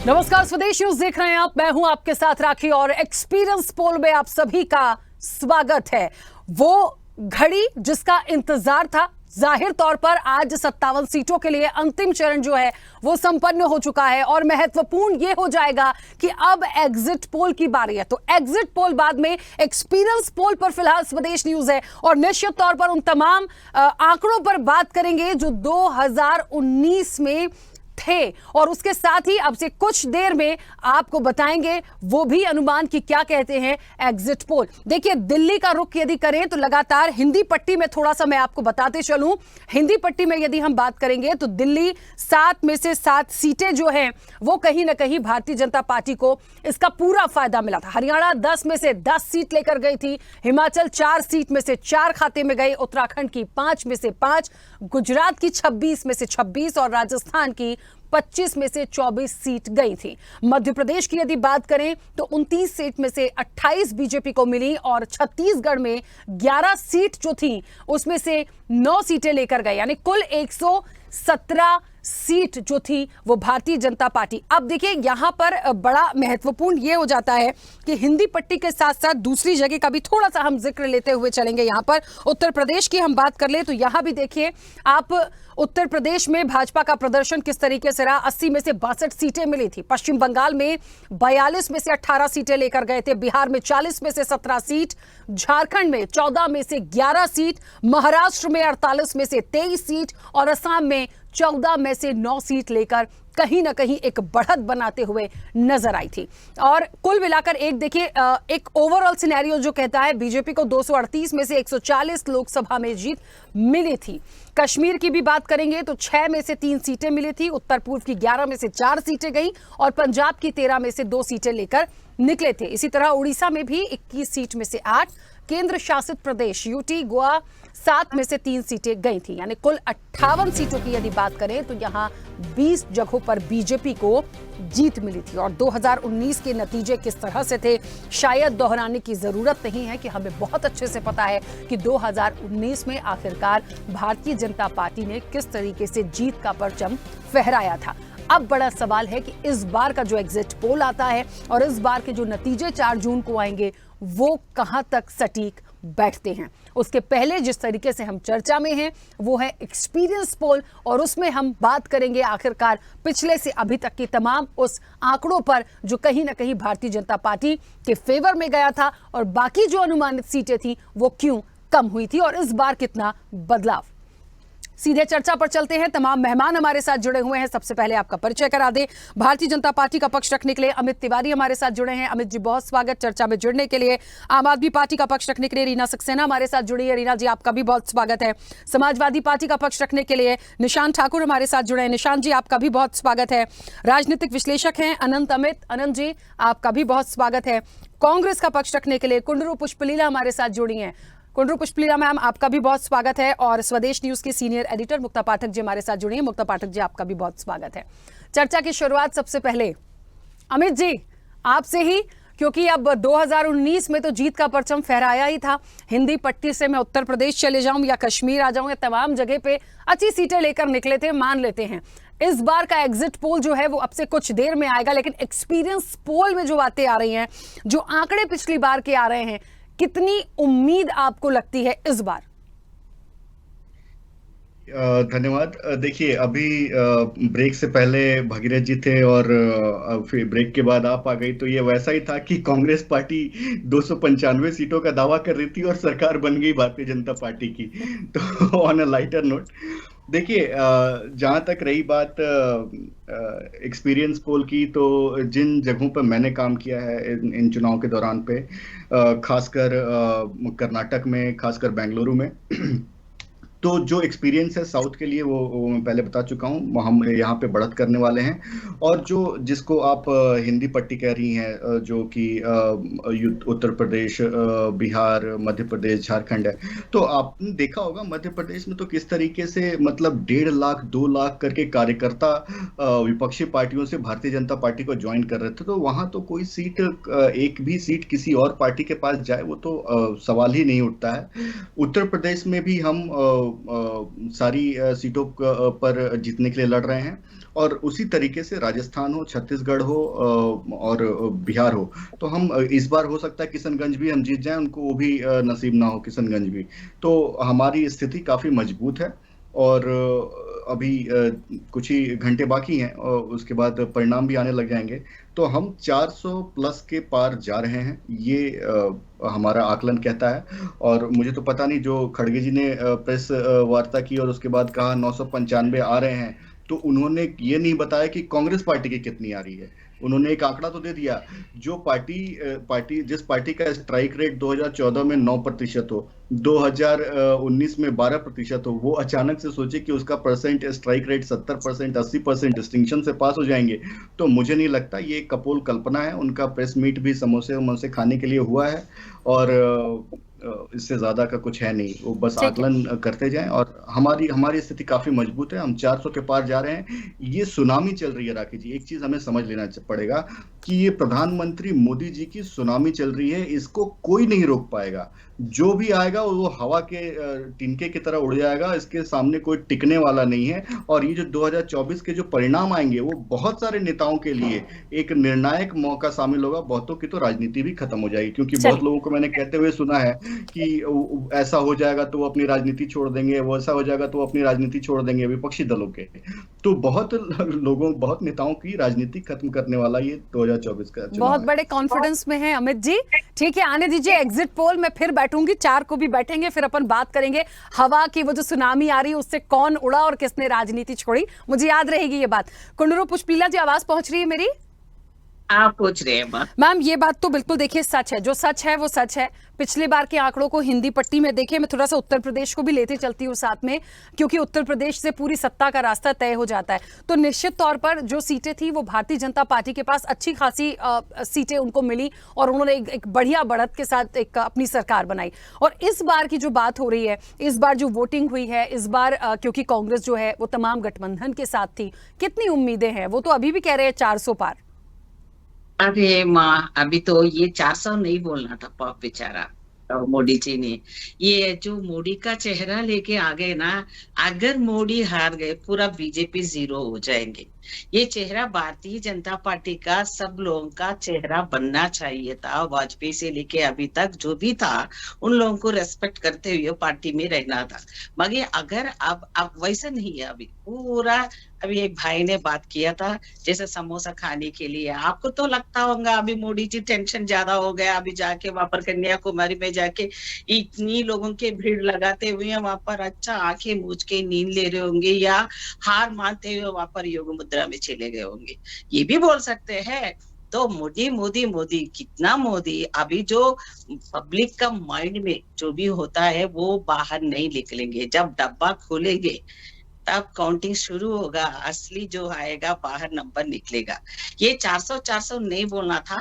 नमस्कार, स्वदेश न्यूज देख रहे हैं आप। मैं हूं आपके साथ राखी और एक्सपीरियंस पोल में आप सभी का स्वागत है। वो घड़ी जिसका इंतजार था, जाहिर तौर पर आज 57 सीटों के लिए अंतिम चरण जो है वो संपन्न हो चुका है और महत्वपूर्ण ये हो जाएगा कि अब एग्जिट पोल की बारी है। तो एग्जिट पोल बाद में, एक्सपीरियंस पोल पर फिलहाल स्वदेश न्यूज है और निश्चित तौर पर उन तमाम आंकड़ों पर बात करेंगे जो 2019 में थे और उसके साथ ही अब से कुछ देर में आपको बताएंगे वो भी अनुमान कि क्या कहते हैं एग्जिट पोल। देखिए, दिल्ली का रुख यदि करें तो लगातार हिंदी पट्टी में थोड़ा सा मैं आपको बताते चलूं। हिंदी पट्टी में यदि हम बात करेंगे तो दिल्ली 7 में से 7 सीटें जो हैं वो कहीं ना कहीं भारतीय जनता पार्टी को इसका पूरा फायदा मिला था। हरियाणा 10 में से 10 सीट लेकर गई थी, हिमाचल 4 सीट में से 4 खाते में गई, उत्तराखंड की 5 में से 5, गुजरात की 26 में से 26 और राजस्थान की 25 में से 24 सीट गई थी। मध्य प्रदेश की यदि बात करें तो 29 सीट में से 28 बीजेपी को मिली और छत्तीसगढ़ में 11 सीट जो थी उसमें से 9 सीटें लेकर गए, यानी कुल 117 सीट जो थी वो भारतीय जनता पार्टी। अब देखिए, यहां पर बड़ा महत्वपूर्ण ये हो जाता है कि हिंदी पट्टी के साथ साथ दूसरी जगह का भी थोड़ा सा हम जिक्र लेते हुए चलेंगे। यहां पर उत्तर प्रदेश की हम बात कर ले तो यहां भी देखिए आप, उत्तर प्रदेश में भाजपा का प्रदर्शन किस तरीके से रहा। 80 में से 62 सीटें मिली थी, पश्चिम बंगाल में 42 में से 18 सीटें लेकर गए थे, बिहार में 40 में से 17 सीट, झारखंड में 14 में से 11 सीट, महाराष्ट्र में 48 में से 23 सीट और असम में 14 में से 9 सीट लेकर कहीं ना कहीं एक बढ़त बनाते हुए नजर आई थी। और कुल मिलाकर एक देखिए, एक ओवरऑल सिनेरियो जो कहता है बीजेपी को 238 में से 140 लोकसभा में जीत मिली थी। कश्मीर की भी बात करेंगे तो 6 में से 3 सीटें मिली थी, उत्तर पूर्व की 11 में से 4 सीटें गई और पंजाब की 13 में से 2 सीटें लेकर निकले थे। इसी तरह उड़ीसा में भी 21 सीट में से 8, केंद्र शासित प्रदेश यूटी गोवा 7 में से 3 सीटें गई थी, यानी कुल 58 सीटों की यदि बात करें तो यहां 20 जगहों पर बीजेपी को जीत मिली थी। और 2019 के नतीजे किस तरह से थे शायद दोहराने की जरूरत नहीं है कि हमें बहुत अच्छे से पता है कि 2019 में आखिरकार भारतीय जनता पार्टी ने किस तरीके से जीत का परचम फहराया था। अब बड़ा सवाल है कि इस बार का जो एग्जिट पोल आता है और इस बार के जो नतीजे 4 जून को आएंगे वो कहां तक सटीक बैठते हैं। उसके पहले जिस तरीके से हम चर्चा में हैं वो है एक्सपीरियंस पोल और उसमें हम बात करेंगे आखिरकार पिछले से अभी तक की तमाम उस आंकड़ों पर जो कहीं ना कहीं भारतीय जनता पार्टी के फेवर में गया था और बाकी जो अनुमानित सीटें थी वो क्यों कम हुई थी और इस बार कितना बदलाव। सीधे चर्चा पर चलते हैं। तमाम मेहमान हमारे साथ जुड़े हुए हैं। सबसे पहले आपका परिचय करा दें। भारतीय जनता पार्टी का पक्ष रखने के लिए अमित तिवारी हमारे साथ जुड़े हैं। अमित जी, बहुत स्वागत चर्चा में जुड़ने के लिए। आम आदमी पार्टी का पक्ष रखने के लिए रीना सक्सेना हमारे साथ जुड़ी है। रीना जी, आपका भी बहुत स्वागत है। समाजवादी पार्टी का पक्ष रखने के लिए निशांत ठाकुर हमारे साथ जुड़े हैं। निशांत जी, आपका भी बहुत स्वागत है। राजनीतिक विश्लेषक हैं अनंत अमित, अनंत जी आपका भी बहुत स्वागत है। कांग्रेस का पक्ष रखने के लिए कुंडरू पुष्पलीला हमारे साथ जुड़ी हैं। कुंडरू पुष्पलीला मैम, आपका भी बहुत स्वागत है। और स्वदेश न्यूज की सीनियर एडिटर मुक्ता पाठक जी हमारे साथ जुड़ी हैं। मुक्ता पाठक जी, आपका भी बहुत स्वागत है। चर्चा की शुरुआत सबसे पहले अमित जी आपसे ही, क्योंकि अब 2019 में तो जीत का परचम फहराया ही था। हिंदी पट्टी से मैं उत्तर प्रदेश चले जाऊं या कश्मीर आ जाऊं या तमाम जगह पे अच्छी सीटें लेकर निकले थे, मान लेते हैं। इस बार का एग्जिट पोल जो है वो अब से कुछ देर में आएगा, लेकिन एक्सपीरियंस पोल में जो बातें आ रही हैं, जो आंकड़े पिछली बार के आ रहे हैं, कितनी उम्मीद आपको लगती है इस बार? धन्यवाद। देखिए, अभी ब्रेक से पहले भगीरथ जी थे और फिर ब्रेक के बाद आप आ गई, तो ये वैसा ही था कि कांग्रेस पार्टी 295 सीटों का दावा कर रही थी और सरकार बन गई भारतीय जनता पार्टी की। तो ऑन अ लाइटर नोट, देखिए, जहां तक रही बात एक्सपीरियंस पोल की, तो जिन जगहों पर मैंने काम किया है इन चुनाव के दौरान पे, खासकर कर्नाटक में, खासकर बेंगलुरु में तो जो एक्सपीरियंस है साउथ के लिए वो मैं पहले बता चुका हूँ। हम यहाँ पे बढ़त करने वाले हैं। और जो जिसको आप हिंदी पट्टी कह रही हैं, जो कि उत्तर प्रदेश, बिहार, मध्य प्रदेश, झारखंड है, तो आपने देखा होगा मध्य प्रदेश में तो किस तरीके से मतलब 1.5 लाख 2 लाख करके कार्यकर्ता विपक्षी पार्टियों से भारतीय जनता पार्टी को ज्वाइन कर रहे थे। तो वहां तो कोई सीट, एक भी सीट किसी और पार्टी के पास जाए वो तो सवाल ही नहीं उठता है। उत्तर प्रदेश में भी हम सारी सीटों पर जीतने के लिए लड़ रहे हैं। और उसी तरीके से राजस्थान हो, छत्तीसगढ़ हो और बिहार हो, तो हम इस बार हो सकता है किशनगंज भी हम जीत जाएं, उनको वो भी नसीब ना हो किशनगंज भी। तो हमारी स्थिति काफी मजबूत है। और अभी कुछ ही घंटे बाकी हैं और उसके बाद परिणाम भी आने लग जाएंगे। तो हम 400 प्लस के पार जा रहे हैं, ये हमारा आकलन कहता है। और मुझे तो पता नहीं, जो खड़गे जी ने प्रेस वार्ता की और उसके बाद कहा 995 आ रहे हैं, तो उन्होंने ये नहीं बताया कि कांग्रेस पार्टी की कितनी आ रही है। उन्होंने एक आंकड़ा तो दे दिया, जो जिस पार्टी का स्ट्राइक रेट 2014 में 9% हो, 2019 में 12% हो, वो अचानक से सोचे कि उसका परसेंट स्ट्राइक रेट 70%, 80% डिस्टिंक्शन से पास हो जाएंगे। तो मुझे नहीं लगता, ये कपोल कल्पना है। उनका प्रेस मीट भी समोसे वमोसे खाने के लिए हुआ है, और इससे ज्यादा का कुछ है नहीं। वो बस आकलन करते जाएं। और हमारी स्थिति काफी मजबूत है, हम 400 के पार जा रहे हैं। ये सुनामी चल रही है राखी जी, एक चीज हमें समझ लेना पड़ेगा कि ये प्रधानमंत्री मोदी जी की सुनामी चल रही है, इसको कोई नहीं रोक पाएगा। जो भी आएगा वो हवा के तिनके की तरह उड़ जाएगा, इसके सामने कोई टिकने वाला नहीं है। और ये जो 2024 के जो परिणाम आएंगे, वो बहुत सारे नेताओं के लिए एक निर्णायक मौका शामिल होगा। बहुतों की तो राजनीति भी खत्म हो जाएगी, क्योंकि बहुत लोगों को मैंने कहते हुए सुना है कि ऐसा हो जाएगा तो वो अपनी राजनीति छोड़ देंगे, वो ऐसा हो जाएगा तो वो अपनी राजनीति छोड़ देंगे, विपक्षी दलों के। तो बहुत नेताओं की राजनीति खत्म करने वाला ये 2024 का चुनाव बहुत है। बड़े कॉन्फिडेंस में है अमित जी। ठीक है, आने दीजिए एग्जिट पोल में फिर बैठूंगी, 4 को भी बैठेंगे, फिर अपन बात करेंगे हवा की वो जो सुनामी आ रही है उससे कौन उड़ा और किसने राजनीति छोड़ी। मुझे याद रहेगी ये बात। कुंडरू पुष्पिला जी, आवाज पहुंच रही है मेरी? आप पूछ रहे हैं मैम, ये बात तो बिल्कुल देखिए सच है, जो सच है वो सच है। पिछले बार के आंकड़ों को हिंदी पट्टी में देखिए, मैं थोड़ा सा उत्तर प्रदेश को भी लेते चलती हूँ साथ में, क्योंकि उत्तर प्रदेश से पूरी सत्ता का रास्ता तय हो जाता है। तो निश्चित तौर पर जो सीटें थी वो भारतीय जनता पार्टी के पास अच्छी खासी सीटें उनको मिली और उन्होंने एक बढ़िया बढ़त के साथ एक अपनी सरकार बनाई। और इस बार की जो बात हो रही है, इस बार जो वोटिंग हुई है, इस बार क्योंकि कांग्रेस जो है वो तमाम गठबंधन के साथ थी, कितनी उम्मीदें हैं? वो तो अभी भी कह रहे हैं 400 पार। अरे माँ, अभी तो ये 400 नहीं बोलना था पॉप बेचारा मोदी जी ने। ये जो मोदी का चेहरा लेके आ गए ना, अगर मोदी हार गए पूरा बीजेपी 0 हो जाएंगे। ये चेहरा भारतीय जनता पार्टी का सब लोगों का चेहरा बनना चाहिए था। वाजपेयी से लेके अभी तक जो भी था, उन लोगों को रेस्पेक्ट करते हुए पार्टी में रहना था। मगर अगर अब वैसा नहीं है, अभी पूरा अभी एक भाई ने बात किया था जैसे समोसा खाने के लिए। आपको तो लगता होगा अभी मोदी जी टेंशन ज्यादा हो गया, अभी जाके वहां पर कन्याकुमारी में जाके इतनी लोगों के भीड़ लगाते हुए वहां पर अच्छा आंखें मूंझ के नींद ले रहे होंगे, या हार मानते हुए वहां पर योग मुद्रा में चले गए होंगे, ये भी बोल सकते हैं। तो मोदी मोदी मोदी कितना मोदी, अभी जो पब्लिक का माइंड में जो भी होता है वो बाहर नहीं निकलेंगे। जब डब्बा खोलेंगे तब काउंटिंग शुरू होगा, असली जो आएगा बाहर नंबर निकलेगा। ये 400 नहीं बोलना था,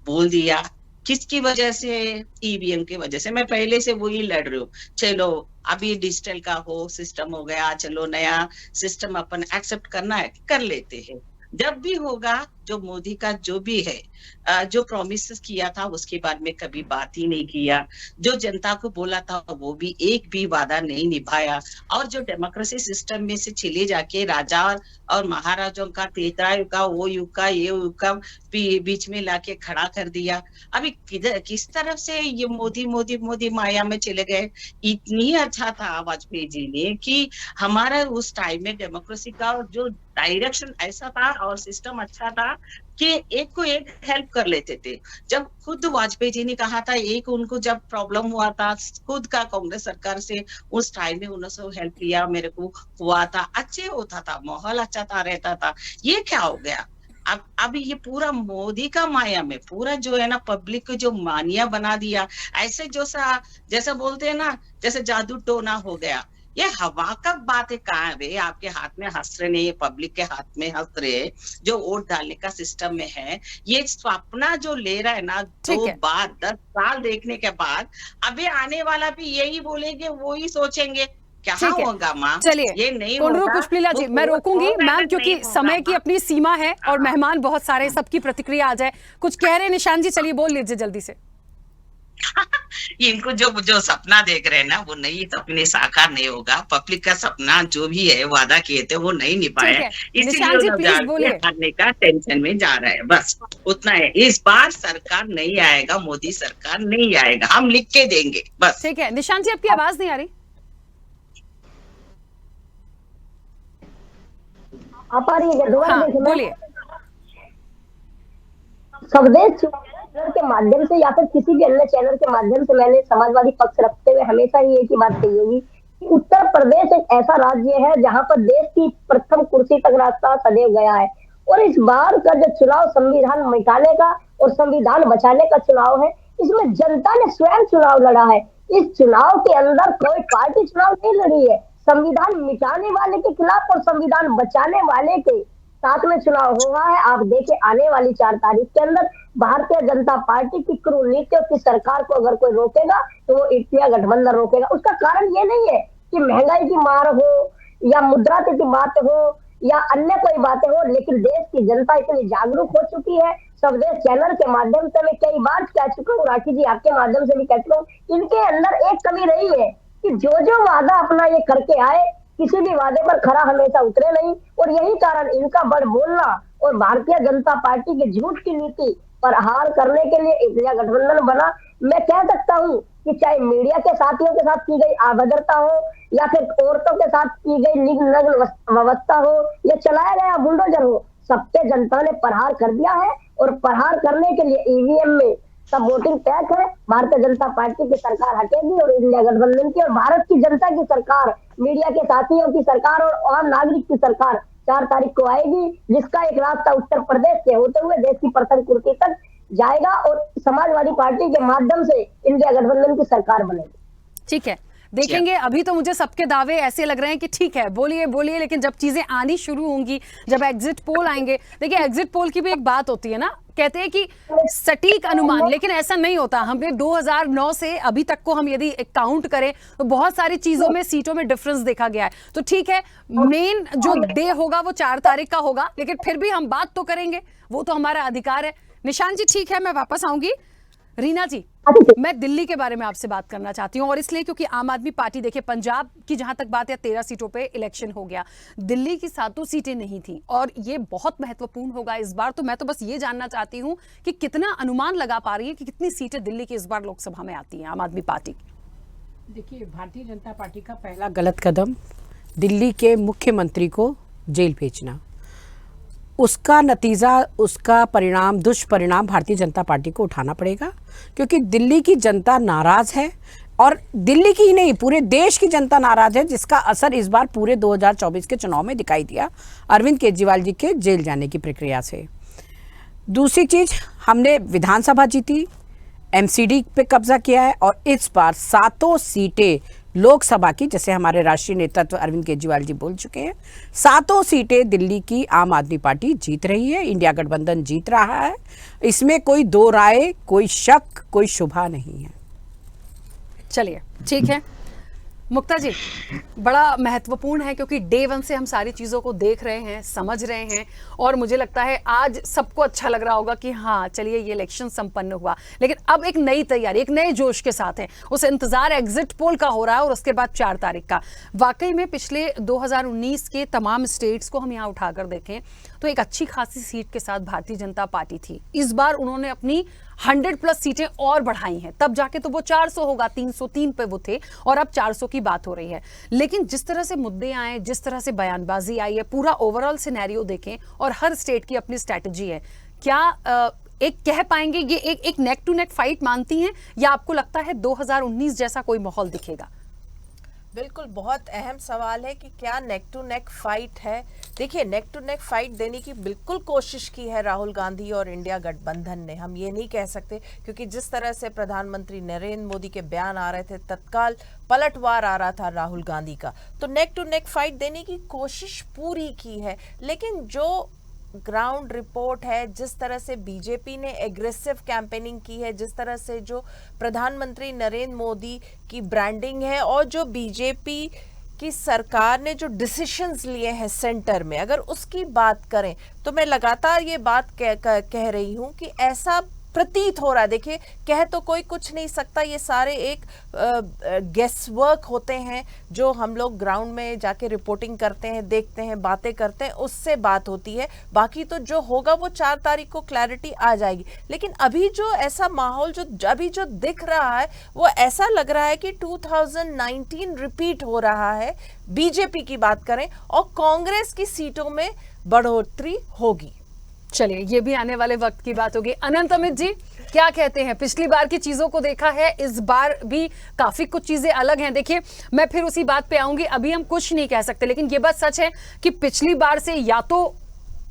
बोल दिया। किसकी वजह से? ईवीएम की वजह से। मैं पहले से वही लड़ रही हूँ। चलो अभी डिजिटल का हो सिस्टम हो गया, चलो नया सिस्टम अपन एक्सेप्ट करना है, कर लेते हैं। जब भी होगा, जो मोदी का जो भी है, जो प्रॉमिस किया था उसके बारे में कभी बात ही नहीं किया। जो जनता को बोला था वो भी एक भी वादा नहीं निभाया। और जो डेमोक्रेसी सिस्टम में से चले जाके राजा और महाराजों का त्रेता युग का, वो युग का, ये युग का बीच में लाके खड़ा कर दिया। अभी किस तरफ से ये मोदी मोदी मोदी माया में चले गए। इतनी अच्छा था वाजपेयी जी ने कि हमारा उस टाइम में डेमोक्रेसी का जो डायरेक्शन ऐसा था और सिस्टम अच्छा था कि एक को एक हेल्प कर लेते थे। जब खुद वाजपेयी जी ने कहा था, एक उनको जब प्रॉब्लम हुआ था खुद का कांग्रेस सरकार से, उस टाइम में उन्होंने हेल्प किया, मेरे को हुआ था, अच्छे होता था, माहौल अच्छा था, रहता था। ये क्या हो गया? अब ये पूरा मोदी का माया में पूरा जो है ना पब्लिक को जो मानिया बना दिया। ऐसे जैसा बोलते हैं ना, जैसे जादू टोना हो गया। ये हवा का बात है, कहाँ है? आपके हाथ में हंस रहे नहीं, पब्लिक के हाथ में हंस रहे, जो वोट डालने का सिस्टम में है। ये सपना जो ले रहा है ना, 10 साल देखने के बाद अभी आने वाला भी यही बोलेंगे, वो ही सोचेंगे क्या होगा माँ। चलिए, ये नहीं कुंडरू पुष्पिला जी, मैं रोकूंगी मैम, क्योंकि समय की अपनी सीमा है और मेहमान बहुत सारे, सबकी प्रतिक्रिया आ जाए। कुछ कह रहे निशान जी, चलिए बोल लीजिए जल्दी से। इनको जो जो सपना देख रहे हैं ना, वो नहीं, सपने साकार नहीं होगा। पब्लिक का सपना जो भी है, वादा किए थे, वो नहीं निभाए, ठीक है इसीलिए निशांत जी, प्लीज 2000 से बोलिए। हारने का टेंशन में जा रहा है, बस उतना है। इस बार सरकार नहीं आएगा, मोदी सरकार नहीं आएगा, हम लिख के देंगे, बस। ठीक है निशांत जी, आपकी आवाज नहीं आ रही। आप आ रही है दोबारा हाँ देखना। बोलिए। स्वदेश चैनल के माध्यम से या फिर किसी भी अन्य चैनल के माध्यम से मैंने समाजवादी पक्ष रखते हुए हमेशा ही एक ही बात कही होगी कि उत्तर प्रदेश एक ऐसा राज्य है जहां पर देश की प्रथम कुर्सी तक रास्ता सदैव गया है। और इस बार का जो चुनाव संविधान मिटाने का और संविधान बचाने का चुनाव है, इसमें जनता ने स्वयं चुनाव लड़ा है। इस चुनाव के अंदर कोई पार्टी चुनाव नहीं लड़ी है। संविधान मिटाने वाले के खिलाफ और संविधान बचाने वाले के साथ में चुनाव हुआ है। आप देखें आने वाली 4 तारीख के अंदर भारतीय जनता पार्टी की कुनीतियों की सरकार को अगर कोई रोकेगा तो वो इंडिया गठबंधन रोकेगा। उसका कारण ये नहीं है कि महंगाई की मार हो या मुद्रास्फीति बात हो या अन्य कोई बातें हो, लेकिन देश की जनता इतनी जागरूक हो चुकी है। स्वदेश चैनल के माध्यम से मैं कई बार कह चुका हूँ, राखी जी आपके माध्यम से भी कह चुका हूँ, इनके अंदर एक कमी रही है कि जो वादा अपना ये करके आए, किसी भी वादे पर खरा हमेशा उतरे नहीं। और यही कारण इनका बड़ बोलना और भारतीय जनता पार्टी की झूठ की नीति पर हार करने के लिए इंडिया गठबंधन बना। मैं कह सकता हूँ कि चाहे मीडिया के साथियों के साथ की गई अभद्रता हो या फिर औरतों के साथ की गई निग्न व्यवस्था हो या चलाया गया बुलडोजर हो, सब पे जनता ने प्रहार कर दिया है। और प्रहार करने के लिए ईवीएम में सब वोटिंग पैक है। भारतीय जनता पार्टी की सरकार हटेगी और इंडिया गठबंधन की और भारत की जनता की सरकार, मीडिया के साथियों की सरकार और आम नागरिक की सरकार 4 तारीख को आएगी, जिसका एक रास्ता उत्तर प्रदेश से होते हुए देश की प्रथम कुर्सी तक जाएगा और समाजवादी पार्टी के माध्यम से इंडिया गठबंधन की सरकार बनेगी। ठीक है देखेंगे। अभी तो मुझे सबके दावे ऐसे लग रहे हैं कि ठीक है बोलिए बोलिए, लेकिन जब चीजें आनी शुरू होंगी, जब एग्जिट पोल आएंगे, देखिए एग्जिट पोल की भी एक बात होती है ना, कहते हैं कि सटीक अनुमान, लेकिन ऐसा नहीं होता। हमें 2009 से अभी तक को हम यदि काउंट करें तो बहुत सारी चीजों में सीटों में डिफरेंस देखा गया है। तो ठीक है, मेन जो डे होगा वो 4 तारीख का होगा, लेकिन फिर भी हम बात तो करेंगे, वो तो हमारा अधिकार है। निशांत जी ठीक है, मैं वापस आऊंगी। रीना जी, मैं दिल्ली के बारे में आपसे बात करना चाहती हूँ, और इसलिए क्योंकि आम आदमी पार्टी, देखिए पंजाब की जहां तक बात है 13 सीटों पे इलेक्शन हो गया, दिल्ली की 7 सीटें नहीं थी, और ये बहुत महत्वपूर्ण होगा इस बार। तो मैं तो बस ये जानना चाहती हूँ कि कितना अनुमान लगा पा रही है कि कितनी सीटें दिल्ली की इस बार लोकसभा में आती हैं आम आदमी पार्टी की। देखिए, भारतीय जनता पार्टी का पहला गलत कदम दिल्ली के मुख्यमंत्री को जेल भेजना, उसका नतीजा, उसका परिणाम, दुष्परिणाम भारतीय जनता पार्टी को उठाना पड़ेगा, क्योंकि दिल्ली की जनता नाराज है, और दिल्ली की ही नहीं पूरे देश की जनता नाराज है, जिसका असर इस बार पूरे 2024 के चुनाव में दिखाई दिया अरविंद केजरीवाल जी के जेल जाने की प्रक्रिया से। दूसरी चीज, हमने विधानसभा जीती, एमसीडी पे कब्जा किया है, और इस बार 7 सीटें लोकसभा की, जैसे हमारे राष्ट्रीय नेतृत्व अरविंद केजरीवाल जी बोल चुके हैं, 7 सीटें दिल्ली की आम आदमी पार्टी जीत रही है, इंडिया गठबंधन जीत रहा है। इसमें कोई दो राय, कोई शक, कोई शुभा नहीं है। चलिए ठीक है मुक्ता जी, बड़ा महत्वपूर्ण है क्योंकि डे 1 से हम सारी चीज़ों को देख रहे हैं, समझ रहे हैं, और मुझे लगता है आज सबको अच्छा लग रहा होगा कि हाँ चलिए ये इलेक्शन संपन्न हुआ। लेकिन अब एक नई तैयारी, एक नए जोश के साथ है, उस इंतजार एग्जिट पोल का हो रहा है, और उसके बाद 4 तारीख का। वाकई में पिछले 2019 के तमाम स्टेट्स को हम यहाँ उठाकर देखें तो एक अच्छी खासी सीट के साथ भारतीय जनता पार्टी थी। इस बार उन्होंने अपनी 100+ सीटें और बढ़ाई हैं, तब जाके तो वो 400 होगा, 303 पे वो थे, और अब 400 की बात हो रही है। लेकिन जिस तरह से मुद्दे आए, जिस तरह से बयानबाजी आई है, पूरा ओवरऑल सिनेरियो देखें, और हर स्टेट की अपनी स्ट्रैटेजी है, क्या एक कह पाएंगे ये एक नेक टू नेक फाइट मानती हैं, या आपको लगता है 2019 जैसा कोई माहौल दिखेगा? बिल्कुल, बहुत अहम सवाल है कि क्या नेक टू नेक फाइट है। देखिए, नेक टू नेक फाइट देने की बिल्कुल कोशिश की है राहुल गांधी और इंडिया गठबंधन ने, हम ये नहीं कह सकते, क्योंकि जिस तरह से प्रधानमंत्री नरेंद्र मोदी के बयान आ रहे थे, तत्काल पलटवार आ रहा था राहुल गांधी का, तो नेक टू नेक फाइट देने की कोशिश पूरी की है। लेकिन जो ग्राउंड रिपोर्ट है, जिस तरह से बीजेपी ने एग्रेसिव कैंपेनिंग की है, जिस तरह से जो प्रधानमंत्री नरेंद्र मोदी की ब्रांडिंग है, और जो बीजेपी की सरकार ने जो डिसीजंस लिए हैं सेंटर में, अगर उसकी बात करें तो मैं लगातार ये बात कह रही हूँ कि ऐसा प्रतीत हो रहा है। देखिए, कह तो कोई कुछ नहीं सकता, ये सारे एक गेस वर्क होते हैं जो हम लोग ग्राउंड में जाके रिपोर्टिंग करते हैं, देखते हैं, बातें करते हैं, उससे बात होती है। बाकी तो जो होगा वो 4 तारीख को क्लैरिटी आ जाएगी। लेकिन अभी जो ऐसा माहौल जो दिख रहा है, वो ऐसा लग रहा है कि 2019 रिपीट हो रहा है। बीजेपी की बात करें और कांग्रेस की सीटों में बढ़ोतरी होगी। चलिए, ये भी आने वाले वक्त की बात होगी। अनंत अमित जी क्या कहते हैं? पिछली बार की चीजों को देखा है, इस बार भी काफी कुछ चीजें अलग हैं। देखिए, मैं फिर उसी बात पे आऊंगी, अभी हम कुछ नहीं कह सकते, लेकिन ये बात सच है कि पिछली बार से या तो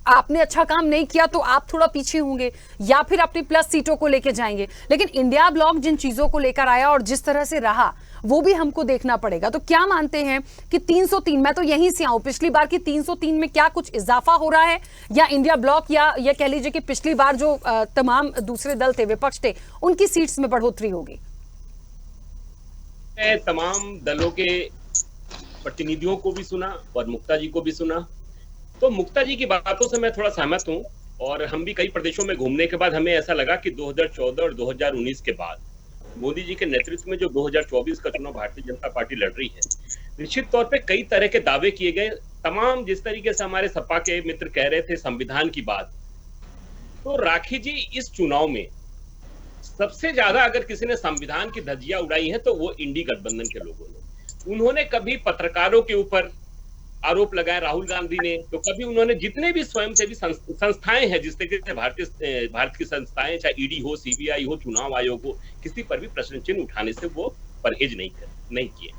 आपने अच्छा काम नहीं किया तो आप थोड़ा पीछे होंगे, या फिर अपनी प्लस सीटों को लेके जाएंगे। लेकिन इंडिया ब्लॉक जिन चीजों को लेकर आया और जिस तरह से रहा, वो भी हमको देखना पड़ेगा। तो क्या मानते हैं कि 303, मैं तो यहीं से आऊं, पिछली बार की 303 में क्या कुछ इजाफा हो रहा है, या इंडिया ब्लॉक, या ये कह लीजिए कि पिछली बार जो तमाम दूसरे दल थे, विपक्ष थे, उनकी सीट्स में बढ़ोतरी होगी? तमाम दलों के प्रतिनिधियों को भी सुना और मुक्ता जी को भी सुना, तो मुक्ता जी की बातों से मैं थोड़ा सहमत हूं। और हम भी कई प्रदेशों में घूमने के बाद हमें ऐसा लगा कि 2014 और 2019 के बाद मोदी जी के नेतृत्व में जो 2024 का चुनाव भारतीय जनता पार्टी लड़ रही है, निश्चित तौर पे कई तरह के दावे किए गए। तमाम जिस तरीके से हमारे सपा के मित्र कह रहे थे संविधान की बात, तो राखी जी इस चुनाव में सबसे ज्यादा अगर किसी ने संविधान की धज्जियां उड़ाई है तो वो इंडी गठबंधन के लोगों ने। उन्होंने कभी पत्रकारों के ऊपर आरोप लगाया, राहुल गांधी ने, तो कभी उन्होंने जितने भी स्वयंसेवी संस्थाएं हैं, जिस तरीके से भारत की संस्थाएं, चाहे ईडी हो, सीबीआई हो, चुनाव आयोग हो, किसी पर भी प्रश्न चिन्ह उठाने से वो परहेज नहीं किए।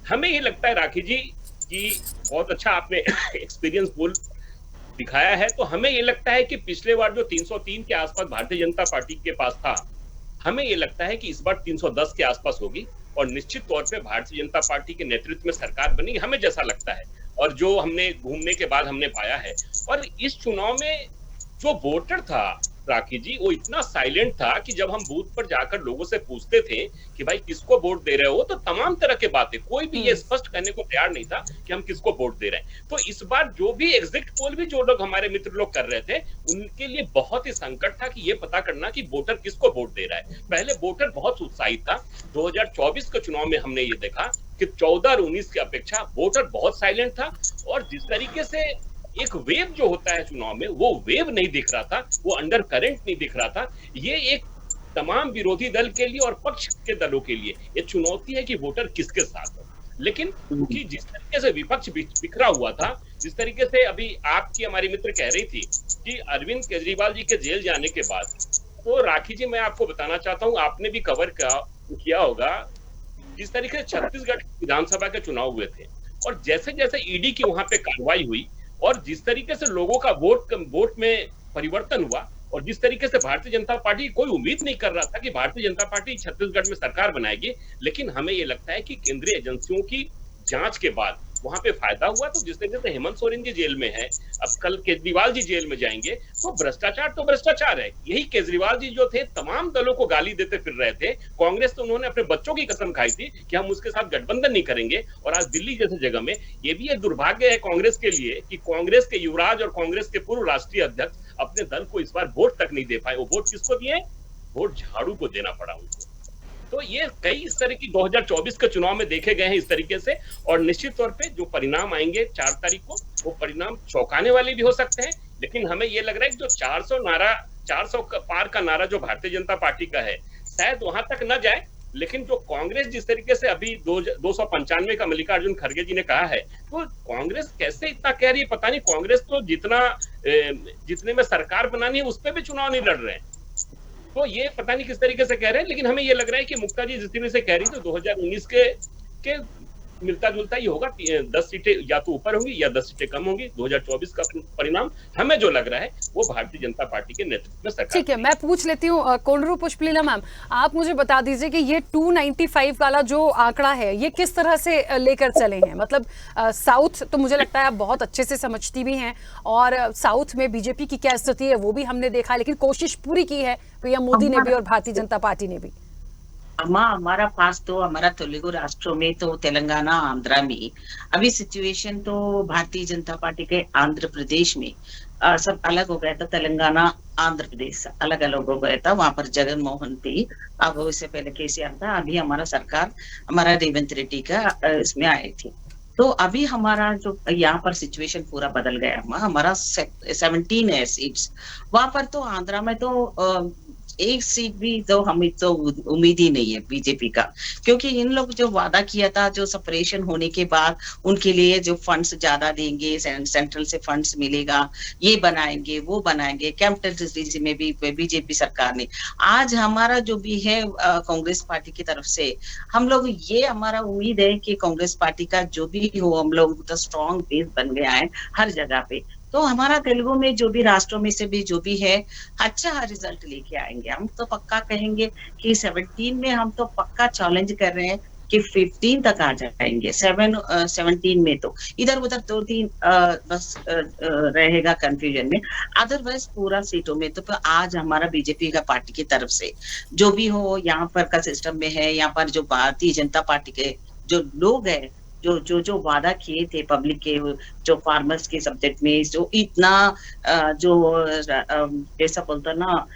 हमें ये लगता है राखी जी कि बहुत अच्छा आपने एक्सपीरियंस पोल दिखाया है, तो हमें ये लगता है कि पिछले बार जो 303 के आसपास भारतीय जनता पार्टी के पास था, हमें ये लगता है कि इस बार 310 के आसपास होगी और निश्चित तौर पे भारतीय जनता पार्टी के नेतृत्व में सरकार बनेगी, हमें जैसा लगता है। और जो हमने घूमने के बाद हमने पाया है, और इस चुनाव में जो वोटर था राखी जी, वो इतना साइलेंट था कि जब हम बूथ पर जाकर लोगों से पूछते थे कि भाई किसको वोट दे रहे हो, तो तमाम तरह के बातें, कोई भी ये स्पष्ट करने को तैयार नहीं था कि हम किसको वोट दे रहे हैं। तो इस बार जो भी एग्जिट पोल भी जो लोग हमारे मित्र लोग कर रहे थे, उनके लिए बहुत ही संकट था कि ये पता करना कि वोटर किसको वोट दे रहा है। पहले वोटर बहुत उत्साहित था, 2024 के चुनाव में हमने ये देखा कि 14 और 19 की अपेक्षा वोटर बहुत साइलेंट था, और जिस तरीके से एक वेव जो होता है चुनाव में, वो वेव नहीं दिख रहा था, वो अंडर करंट नहीं दिख रहा था। ये एक तमाम विरोधी दल के लिए और पक्ष के दलों के लिए ये चुनौती है कि वोटर किसके साथ हो। लेकिन कि जिस तरीके से विपक्ष बिखरा हुआ था, जिस तरीके से अभी आपकी हमारी मित्र कह रही थी कि अरविंद केजरीवाल जी के जेल जाने के बाद, तो राखी जी मैं आपको बताना चाहता हूँ, आपने भी कवर किया होगा, जिस तरीके से छत्तीसगढ़ विधानसभा के चुनाव हुए थे, और जैसे जैसे ईडी की वहां पे कार्रवाई हुई, और जिस तरीके से लोगों का वोट में परिवर्तन हुआ, और जिस तरीके से भारतीय जनता पार्टी, कोई उम्मीद नहीं कर रहा था कि भारतीय जनता पार्टी छत्तीसगढ़ में सरकार बनाएगी, लेकिन हमें ये लगता है कि केंद्रीय एजेंसियों की जांच के बाद वहां पे फायदा हुआ। तो जिस तरीके से हेमंत सोरेन जी जेल में है, अब कल केजरीवाल जी जेल में जाएंगे, तो भ्रष्टाचार है। यही केजरीवाल जी जो थे तमाम दलों को गाली देते फिर रहे थे, कांग्रेस तो उन्होंने अपने बच्चों की कसम खाई थी कि हम उसके साथ गठबंधन नहीं करेंगे। और आज दिल्ली जैसे जगह में ये भी एक दुर्भाग्य है कांग्रेस के लिए कि कांग्रेस के युवराज और कांग्रेस के पूर्व राष्ट्रीय अध्यक्ष अपने दल को इस बार वोट तक नहीं दे पाए। वो वोट किसको दिए? वोट झाड़ू को देना पड़ा उनको। तो ये कई इस तरह की 2024 के चुनाव में देखे गए हैं इस तरीके से, और निश्चित तौर पे जो परिणाम आएंगे 4 तारीख को, वो परिणाम चौंकाने वाले भी हो सकते हैं। लेकिन हमें ये लग रहा है कि जो 400 पार का नारा जो भारतीय जनता पार्टी का है, शायद वहां तक न जाए। लेकिन जो कांग्रेस जिस तरीके से अभी 295 का मल्लिकार्जुन खड़गे जी ने कहा है, तो कांग्रेस कैसे इतना कह रही है पता नहीं। कांग्रेस तो जितने में सरकार बनानी है उस पर भी चुनाव नहीं लड़ रहे हैं, तो ये पता नहीं किस तरीके से कह रहे हैं। लेकिन हमें ये लग रहा है कि मुक्ता जी जिस तरीके से कह रही थी, 2019 के मिलता जुलता ही होगा। 10 सीटें या तो ऊपर होंगी या 10 सीटें कम होंगी। 2024 का परिणाम हमें जो लग रहा है वो भारतीय जनता पार्टी के नेतृत्व में सरकार। ठीक है, मैं पूछ लेती हूँ कोंडरू पुष्पलीला मैम, आप मुझे बता दीजिए कि ये 295 वाला जो आंकड़ा है, ये किस तरह से लेकर चले हैं? मतलब साउथ तो मुझे लगता है आप बहुत अच्छे से समझती भी हैं, और साउथ में बीजेपी की क्या स्थिति है वो भी हमने देखा, लेकिन कोशिश पूरी की है पीएम मोदी ने भी और भारतीय जनता पार्टी ने भी। हमारा पास तो हमारा तेलुगु राष्ट्रों में तो तेलंगाना, आंध्रा में अभी सिचुएशन तो भारतीय जनता पार्टी के आंध्र प्रदेश में सब अलग हो गया था, तेलंगाना आंध्र प्रदेश अलग अलग हो गया था, वहां पर जगन मोहन थी, अब इससे पहले केसीआर था, अभी हमारा सरकार हमारा रेवंत रेड्डी का इसमें आए थे। तो अभी हमारा जो यहाँ पर सिचुएशन पूरा बदल गया, हमारा 17 है सीट्स, वहां पर तो आंध्रा में तो एक सीट भी तो हमें तो उम्मीद ही नहीं है बीजेपी का, क्योंकि इन लोग जो वादा किया था, जो सेपरेशन होने के बाद उनके लिए जो फंड्स ज्यादा देंगे, सेंट्रल से फंड्स मिलेगा, ये बनाएंगे वो बनाएंगे, कैपिटल में भी बीजेपी सरकार ने, आज हमारा जो भी है कांग्रेस पार्टी की तरफ से हम लोग ये हमारा उम्मीद है कि कांग्रेस पार्टी का जो भी हो, हम लोग तो स्ट्रॉन्ग बेस बन गया है हर जगह पे, तो हमारा तेलुगु में जो भी राष्ट्रों में से भी जो भी है अच्छा रिजल्ट लेके आएंगे। हम तो पक्का कहेंगे कि 17 में हम तो पक्का चैलेंज कर रहे हैं कि 15 तक आ जाएंगे। 17 में तो इधर उधर 2-3 बस रहेगा कंफ्यूजन में, अदरवाइज पूरा सीटों में तो आज हमारा बीजेपी का पार्टी की तरफ से जो भी हो यहाँ पर का सिस्टम में है, यहाँ पर जो भारतीय जनता पार्टी के जो लोग हैं, जो वादा किए थे पब्लिक के, जो फार्मर्स के सब्जेक्ट में, जो इतना जो जैसा बोलता ना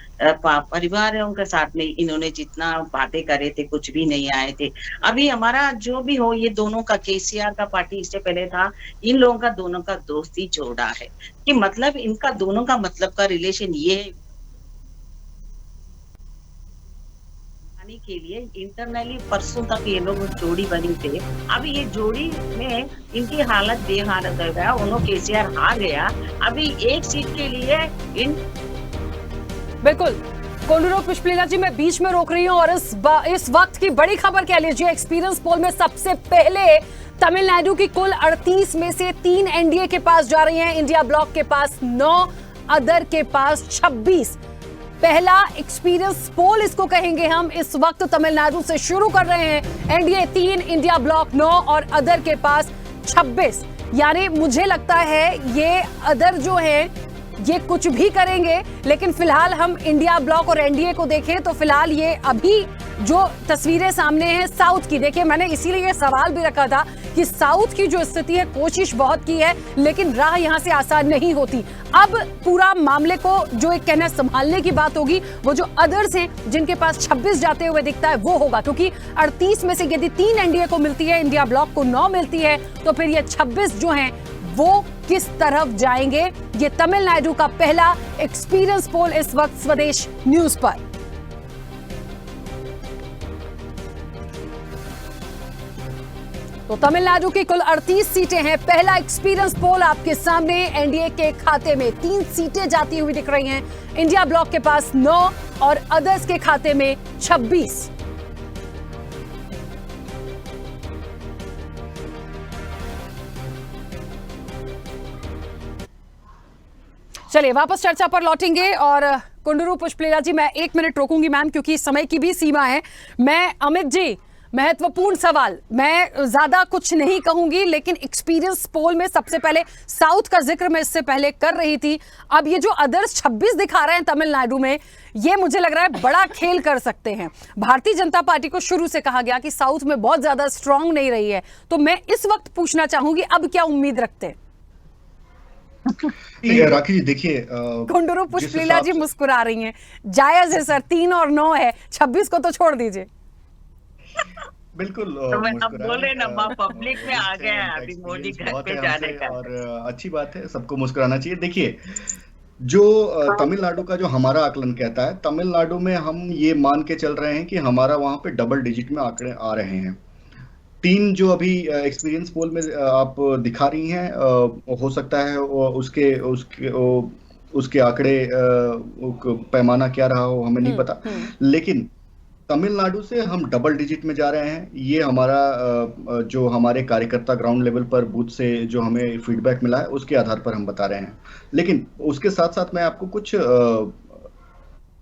परिवारों के साथ में इन्होंने जितना बातें करे थे कुछ भी नहीं आए थे। अभी हमारा जो भी हो, ये दोनों का केसीआर का पार्टी इससे पहले था, इन लोगों का दोनों का दोस्ती जोड़ा है कि मतलब इनका दोनों का मतलब का रिलेशन ये है के लिए इंटरनली परसों तक ये लोग जोड़ी बनी थे, अभी ये जोड़ी में इनकी हालत बेहालत हो गया, उन्होंने केसीआर हार गया, अभी एक सीट के लिए इन बिल्कुल कोंडूरू पुष्पलीला जी, मैं बीच में रोक रही हूँ और इस वक्त की बड़ी खबर कह लीजिए, एक्सपीरियंस पोल में सबसे पहले तमिलनाडु की कुल 38 में से 3 एनडीए के पास जा रही हैं, इंडिया ब्लॉक के पास 9, अदर के पास 26। पहला एक्सपीरियंस पोल इसको कहेंगे हम, इस वक्त तमिलनाडु से शुरू कर रहे हैं। एनडीए 3, इंडिया ब्लॉक 9 और अदर के पास 26। यानी मुझे लगता है ये अदर जो है ये कुछ भी करेंगे, लेकिन फिलहाल हम इंडिया ब्लॉक और एनडीए को देखें तो फिलहाल ये अभी जो तस्वीरें सामने हैं साउथ की, देखिए मैंने इसीलिए सवाल भी रखा था कि साउथ की जो स्थिति है, कोशिश बहुत की है लेकिन राह यहां से आसान नहीं होती। अब पूरा मामले को जो एक कहना संभालने की बात होगी, वो जो अदर्स हैं जिनके पास 26 जाते हुए दिखता है वो होगा, क्योंकि 38 में से यदि 3 एनडीए को मिलती है, इंडिया ब्लॉक को 9 मिलती है, तो फिर ये 26 जो हैं वो किस तरफ जाएंगे। ये तमिलनाडु का पहला एक्सपीरियंस पोल इस वक्त स्वदेश न्यूज पर। तो तमिलनाडु की कुल 38 सीटें हैं, पहला एक्सपीरियंस पोल आपके सामने। एनडीए के खाते में 3 सीटें जाती हुई दिख रही हैं, इंडिया ब्लॉक के पास 9 और अदर्स के खाते में 26। चलिए वापस चर्चा पर लौटेंगे और कोंडूरू पुष्पलीला जी, मैं 1 मिनट रोकूंगी मैम, क्योंकि समय की भी सीमा है। मैं अमित जी, महत्वपूर्ण सवाल, मैं ज्यादा कुछ नहीं कहूंगी, लेकिन एक्सपीरियंस पोल में सबसे पहले साउथ का जिक्र मैं इससे पहले कर रही थी। अब ये जो अदर्स 26 दिखा रहे हैं तमिलनाडु में, ये मुझे लग रहा है बड़ा खेल कर सकते हैं। भारतीय जनता पार्टी को शुरू से कहा गया कि साउथ में बहुत ज्यादा स्ट्रांग नहीं रही है, तो मैं इस वक्त पूछना चाहूंगी अब क्या उम्मीद रखते हैं? राखी जी देखिए, कोंडूरू पुष्पलीला जी मुस्कुरा रही हैं, जायज है सर, 3 और 9 है, 26 को तो छोड़ दीजिए। बिल्कुल अब बोले ना, पब्लिक में आ गया है अभी मोदी घर पे जाने का, और अच्छी बात है, सबको मुस्कुराना चाहिए। देखिए जो तमिलनाडु का जो हमारा आकलन कहता है, तमिलनाडु में हम ये मान के चल रहे हैं कि हमारा वहां पे डबल डिजिट में आंकड़े आ रहे हैं। 3 जो अभी एक्सपीरियंस पोल में आप दिखा रही हैं, हो सकता है उसके आंकड़े पैमाना क्या रहा हो हमें नहीं पता, लेकिन तमिलनाडु से हम डबल डिजिट में जा रहे हैं। ये हमारा जो हमारे कार्यकर्ता ग्राउंड लेवल पर बूथ से जो हमें फीडबैक मिला है उसके आधार पर हम बता रहे हैं। लेकिन उसके साथ साथ मैं आपको कुछ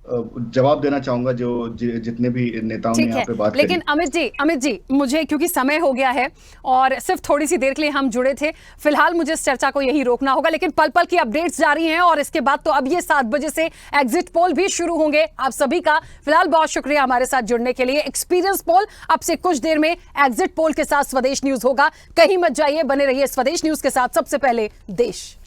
जवाब देना चाहूंगा जो जितने भी नेताओं ने यहाँ पे बात लेकिन करी। अमित जी मुझे क्योंकि समय हो गया है और सिर्फ थोड़ी सी देर के लिए हम जुड़े थे, फिलहाल मुझे इस चर्चा को यही रोकना होगा, लेकिन पल पल की अपडेट्स जारी हैं और इसके बाद तो अब ये 7 बजे से एग्जिट पोल भी शुरू होंगे। आप सभी का फिलहाल बहुत शुक्रिया हमारे साथ जुड़ने के लिए। एक्सपीरियंस पोल अब से कुछ देर में एग्जिट पोल के साथ स्वदेश न्यूज होगा, कहीं मत जाइए, बने रहिए स्वदेश न्यूज के साथ। सबसे पहले देश।